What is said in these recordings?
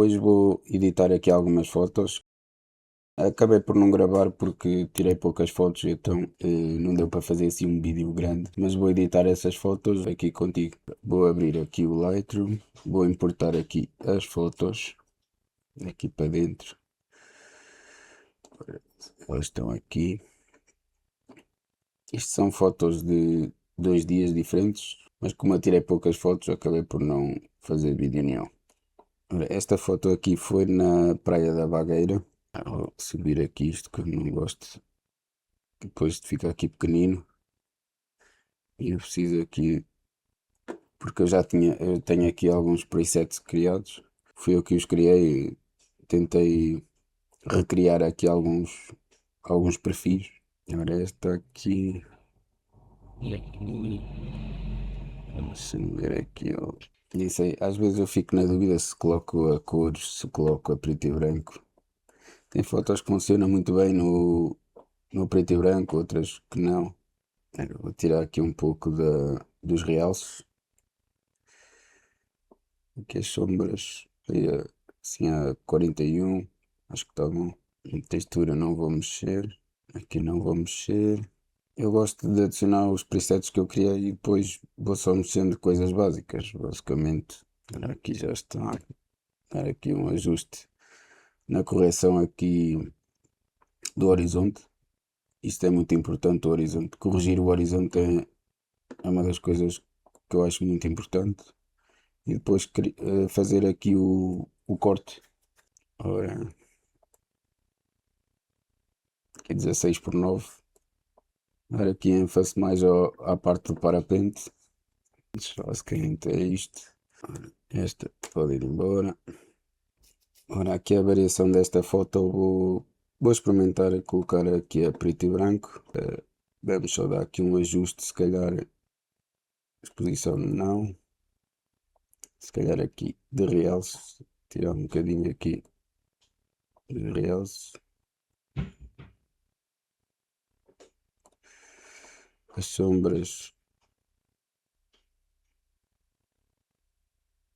Hoje vou editar aqui algumas fotos. Acabei por não gravar porque tirei poucas fotos, então não deu para fazer assim um vídeo grande. Mas vou editar essas fotos aqui contigo. Vou abrir aqui o Lightroom, vou importar aqui as fotos, aqui para dentro. Elas estão aqui. Isto são fotos de 2 dias diferentes, mas como eu tirei poucas fotos, acabei por não fazer vídeo nenhum. Ora, esta foto aqui foi na Praia da Bagueira. Vou subir aqui isto que eu não gosto. Depois de ficar aqui pequenino. E eu preciso aqui. Porque eu tenho aqui alguns presets criados. Fui eu que os criei. Tentei recriar aqui alguns perfis. Ora, esta aqui. Vamos ver aqui. Ó. Nem sei, às vezes eu fico na dúvida se coloco a cores, se coloco a preto e branco. Tem fotos que funcionam muito bem no preto e branco, outras que não. Vou tirar aqui um pouco dos realces. Aqui as sombras. Aí, assim a 41. Acho que está bom. Em textura não vou mexer. Aqui não vou mexer. Eu gosto de adicionar os presets que eu criei e depois vou só mexendo coisas básicas, basicamente. Ora, aqui já está. Dar aqui um ajuste na correção aqui do horizonte. Isto é muito importante, o horizonte. Corrigir o horizonte é uma das coisas que eu acho muito importante. E depois fazer aqui o corte. Ora, aqui 16:9. Dar aqui ênfase mais à parte do parapente. Basicamente é isto. Esta pode ir embora. Ora, aqui a variação desta foto vou experimentar colocar aqui a preto e branco. Vamos só dar aqui um ajuste, se calhar exposição não. Se calhar aqui de realce. Tirar um bocadinho aqui de realce. As sombras.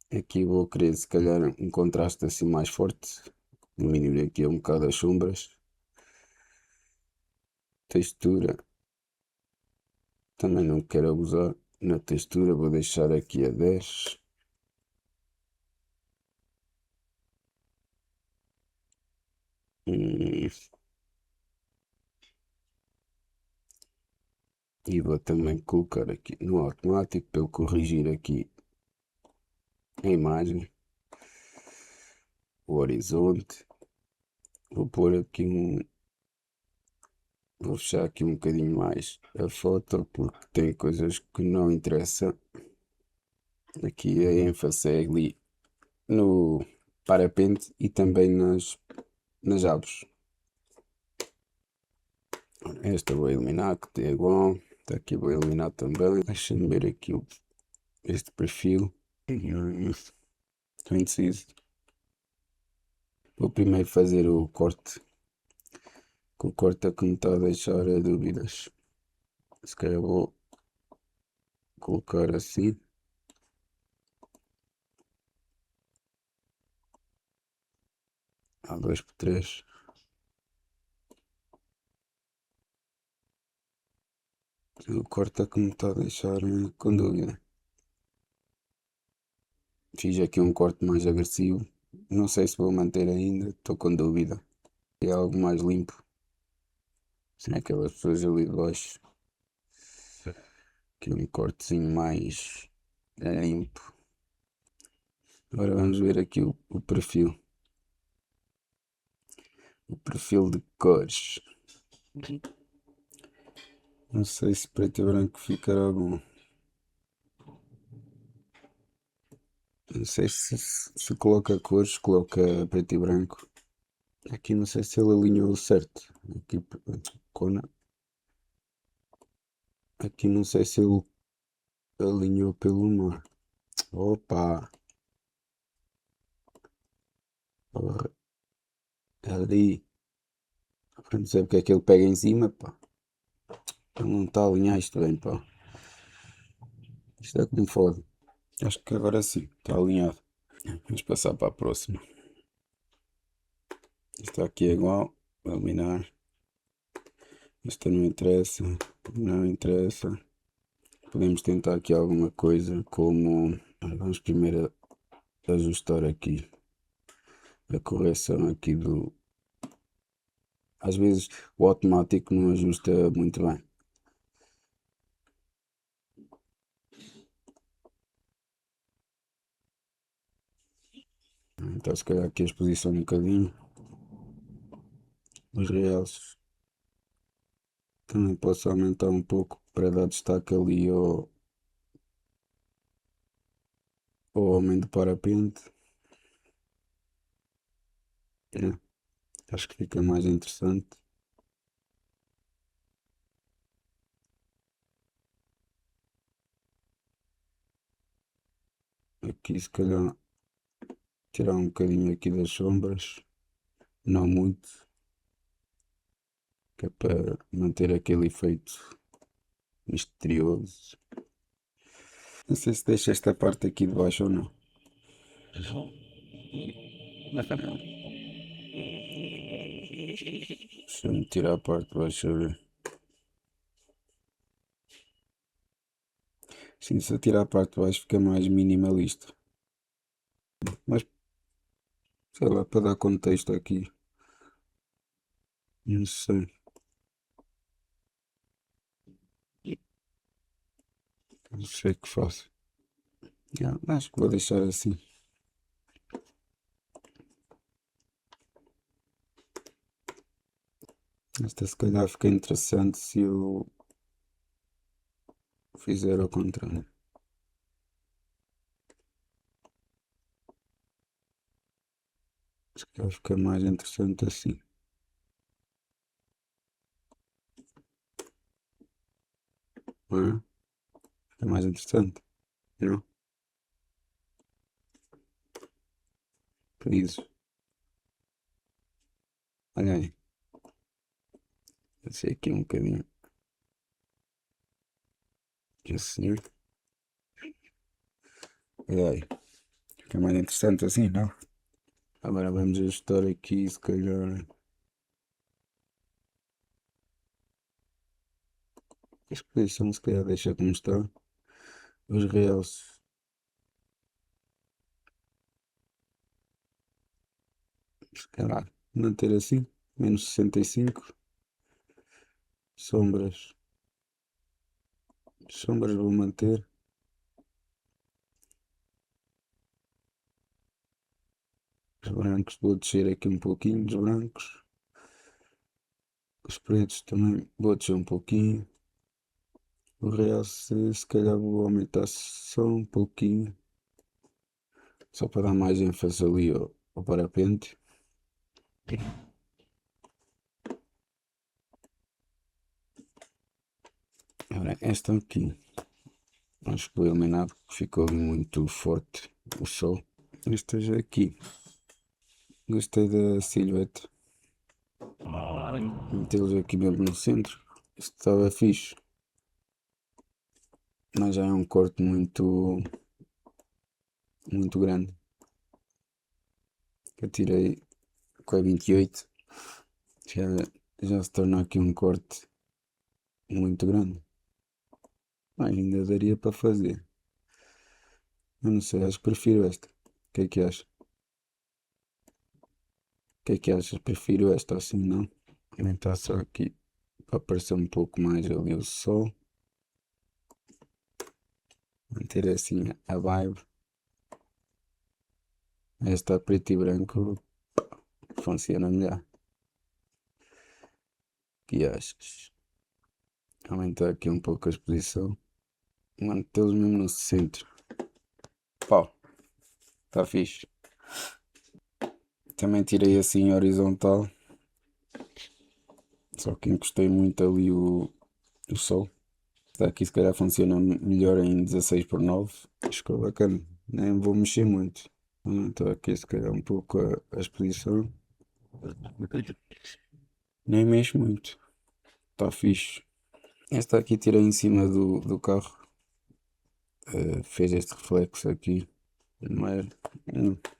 Aqui vou querer se calhar um contraste assim mais forte. Diminuir aqui um bocado as sombras. Textura. Também não quero abusar na textura. Vou deixar aqui a 10. Hum, E vou também colocar aqui no automático para eu corrigir aqui a imagem. O horizonte. Vou pôr aqui Vou fechar aqui um bocadinho mais a foto porque tem coisas que não interessam. Aqui a ênfase é ali no parapente e também nas aves. Esta vou eliminar, que é igual. Está aqui, vou eliminar também. Deixa-me ver aqui este perfil. Estou indeciso. Vou primeiro fazer o corte. Que o corte é que me está a deixar dúvidas. Se calhar vou colocar assim. A 2:3. O corte é que me está a deixar com dúvida. Fiz aqui um corte mais agressivo. Não sei se vou manter ainda. Estou com dúvida. É algo mais limpo. Sem aquelas pessoas ali de baixo. Aqui um cortezinho mais limpo. Agora vamos ver aqui o perfil. O perfil de cores. Não sei se preto e branco ficará bom. Não sei se coloca cores, coloca preto e branco. Aqui não sei se ele alinhou certo. Cona. Aqui não sei se ele alinhou pelo mar. Opa! Porra, ali. Não sei porque é que ele pega em cima, pá. Ele não está a alinhar isto bem, pá. Isto é que me fode. Acho que agora sim, está alinhado. Vamos passar para a próxima. Esta aqui é igual. Eliminar. Esta não interessa. Não interessa. Podemos tentar aqui alguma coisa como. Vamos primeiro ajustar aqui a correção aqui do. Às vezes o automático não ajusta muito bem. Então se calhar aqui a exposição um bocadinho. Os realces. Também posso aumentar um pouco para dar destaque ali ao homem do parapente. É, acho que fica mais interessante. Aqui se calhar tirar um bocadinho aqui das sombras. Não muito. Que é para manter aquele efeito misterioso. Não sei se deixa esta parte aqui de baixo ou não. Deixa-me tirar a parte de baixo a ver. Sim, se eu tirar a parte de baixo fica mais minimalista. Mas sei lá, para dar contexto aqui. Não sei. Não sei o que faço. Acho que vou deixar assim. Esta se calhar fica interessante se eu fizer ao contrário. Se calhar fica mais interessante assim. Não é? Fica mais interessante. Não? Por isso. Olha aí. Deixei aqui um bocadinho. Assim. Olha aí. Fica mais interessante assim, não? Agora vamos ajustar aqui, se calhar. A exposição se calhar deixa como está. Os realces. Se calhar manter assim. Menos 65. Sombras. Sombras vou manter. Os brancos vou descer aqui um pouquinho dos brancos. Os pretos também vou descer um pouquinho. O realce se calhar vou aumentar só um pouquinho. Só para dar mais ênfase ali ao parapente. Agora esta aqui. Acho que vou eliminar porque ficou muito forte o sol. Estas aqui. Gostei da silhueta. Metê-los aqui mesmo no centro. Isto estava fixe. Mas já é um corte muito grande. Eu tirei com a 28. Já, já se torna aqui um corte muito grande. Ainda daria para fazer. Eu não sei, acho que prefiro esta. O que é que achas? O que é que achas? Prefiro esta assim, não? Aumentar só aqui para aparecer um pouco mais ali o sol. Manter assim a vibe. Esta preto e branco funciona melhor. O que achas? Aumentar aqui um pouco a exposição. Mantê-los mesmo no centro. Pau, está fixe. Também tirei assim horizontal. Só que encostei muito ali o sol. Está aqui se calhar funciona melhor em 16:9. Acho que é bacana. Nem vou mexer muito. Estou aqui se calhar um pouco a exposição. Nem mexo muito. Está fixe. Esta aqui tirei em cima do carro. Fez este reflexo aqui. Mas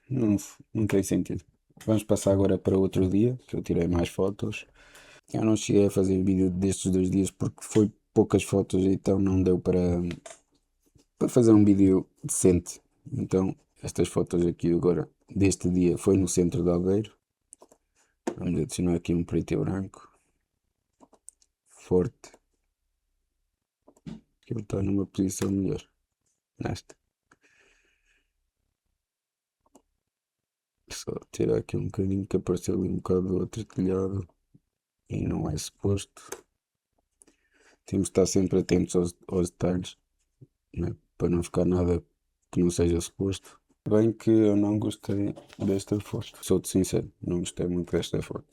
não, não tem sentido. Vamos passar agora para outro dia, que eu tirei mais fotos. Eu não cheguei a fazer vídeo destes 2 dias porque foi poucas fotos, então não deu para fazer um vídeo decente. Então, estas fotos aqui agora deste dia foi no centro de Aveiro. Vamos adicionar aqui um preto e branco. Forte. Que ele está numa posição melhor. Nesta. Só tirar aqui um bocadinho que apareceu ali um bocado do outro telhado. E não é suposto. Temos de estar sempre atentos aos detalhes, né? Para não ficar nada que não seja suposto. Bem que eu não gostei desta foto. Sou-te sincero, não gostei muito desta foto.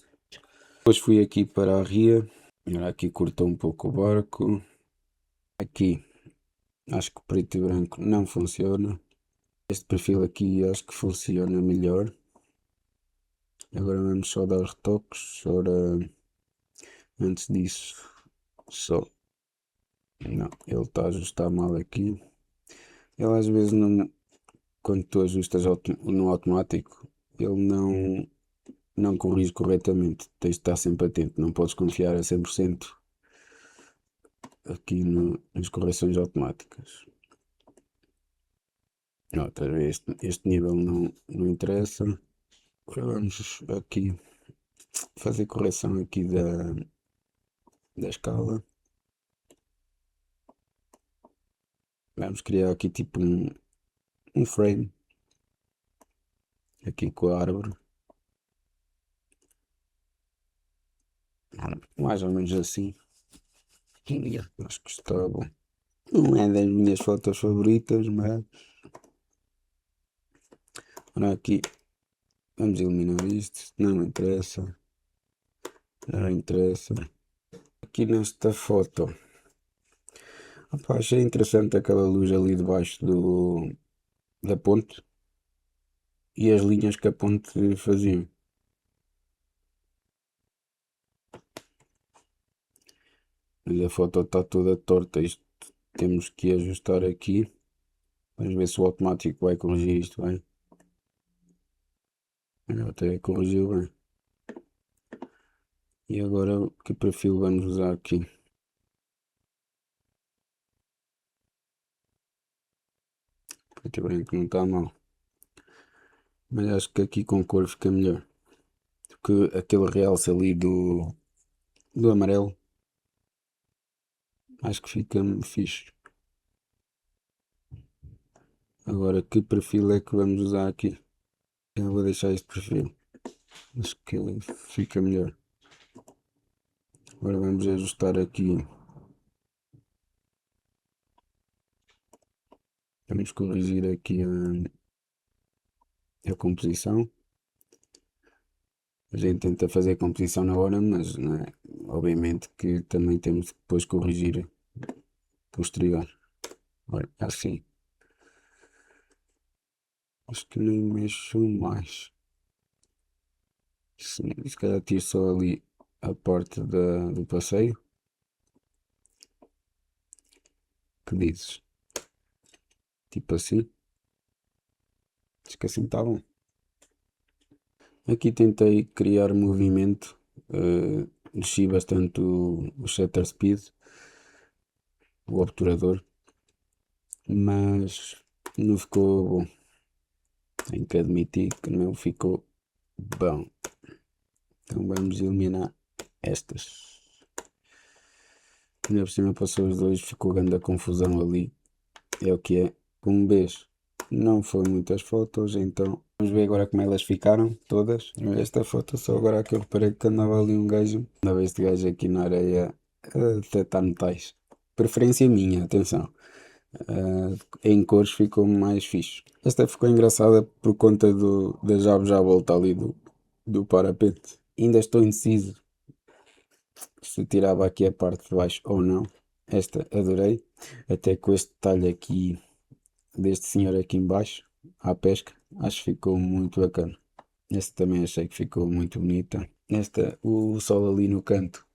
Depois fui aqui para a ria. Agora aqui cortou um pouco o barco. Aqui acho que preto e branco não funciona. Este perfil aqui acho que funciona melhor. Agora vamos só dar retoques. Ora, antes disso, só. Não, ele está a ajustar mal aqui. Ele às vezes não, quando tu ajustas no automático, ele não corrige corretamente. Tens de estar sempre atento. Não podes confiar a 100% aqui nas correções automáticas. Outra vez, este nível não interessa. Agora vamos aqui fazer correção aqui da escala. Vamos criar aqui tipo um frame aqui com a árvore. Mais ou menos assim. Acho que está bom. Não é das minhas fotos favoritas, mas olha aqui. Vamos eliminar isto. Não interessa. Não interessa. Aqui nesta foto. Opa, achei interessante aquela luz ali debaixo da ponte e as linhas que a ponte fazia. Mas a foto está toda torta. Isto temos que ajustar aqui. Vamos ver se o automático vai corrigir isto bem. Olha, até corrigiu bem. E agora que perfil vamos usar aqui? Preto e branco não está mal. Mas acho que aqui com cor fica melhor. Porque aquele realce ali do amarelo. Acho que fica fixe. Agora que perfil é que vamos usar aqui? Eu vou deixar este perfil. Acho que fica melhor. Agora vamos ajustar aqui. Vamos corrigir aqui a composição. A gente tenta fazer a composição na hora, mas né, obviamente que também temos que depois corrigir posterior. Olha, assim. Acho que nem mexo mais. Se calhar tiro só ali a parte do passeio. Que dizes? Tipo assim. Acho que assim está bom. Aqui tentei criar movimento. Desci bastante o shutter speed, o obturador, mas não ficou bom. Tenho que admitir que não ficou bom. Então vamos eliminar estas. Ainda por cima passou os dois, ficou grande a confusão ali. É o que é. Como vês, não foi muitas fotos, então vamos ver agora como elas ficaram, todas. Esta foto só agora que eu reparei que andava ali um gajo. Andava este gajo aqui na areia a detectar metais. Preferência minha, atenção. Em cores ficou mais fixe. Esta ficou engraçada por conta das aves à volta ali do parapente. Ainda estou indeciso se tirava aqui a parte de baixo ou não. Esta adorei, até com este detalhe aqui deste senhor aqui embaixo, à pesca, acho que ficou muito bacana. Esta também achei que ficou muito bonita. Esta, o sol ali no canto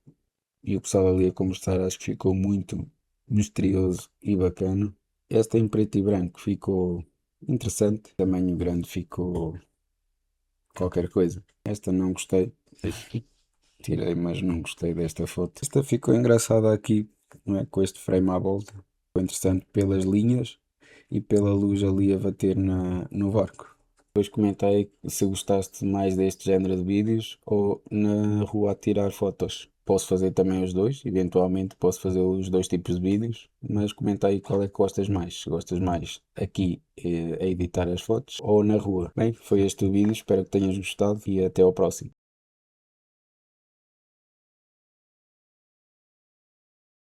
e o pessoal ali a conversar, acho que ficou muito misterioso e bacana. Esta em preto e branco ficou interessante, tamanho grande ficou qualquer coisa. Esta não gostei. Tirei, mas não gostei desta foto. Esta ficou engraçada aqui, não é? Com este frame à volta. Ficou interessante pelas linhas e pela luz ali a bater no barco. Depois comentei se gostaste mais deste género de vídeos ou na rua a tirar fotos. Posso fazer também os dois, eventualmente posso fazer os dois tipos de vídeos, mas comenta aí qual é que gostas mais. Se gostas mais aqui a editar as fotos ou na rua. Bem, foi este o vídeo, espero que tenhas gostado e até ao próximo.